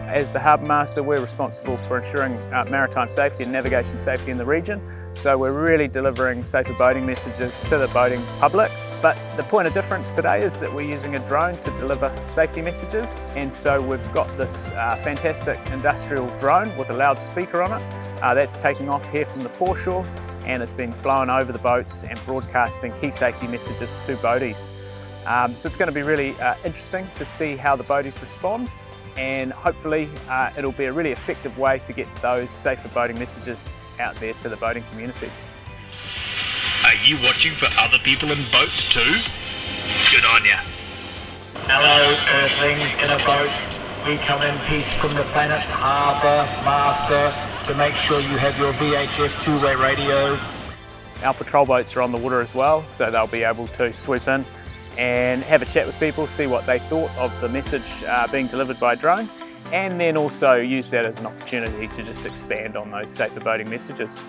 As the Harbour Master, we're responsible for ensuring maritime safety and navigation safety in the region. So we're really delivering safer boating messages to the boating public. But the point of difference today is that we're using a drone to deliver safety messages. And so we've got this fantastic industrial drone with a loudspeaker on it. That's taking off here from the foreshore, and it's being flown over the boats and broadcasting key safety messages to boaties. So it's going to be really interesting to see how the boaties respond, and hopefully it'll be a really effective way to get those safer boating messages out there to the boating community. Are you watching for other people in boats too? Good on ya. Hello, Earthlings in a boat. We come in peace from the planet Harbour Master to make sure you have your VHF two-way radio. Our patrol boats are on the water as well, so they'll be able to swoop in and have a chat with people, see what they thought of the message being delivered by drone, and then also use that as an opportunity to just expand on those safer boating messages.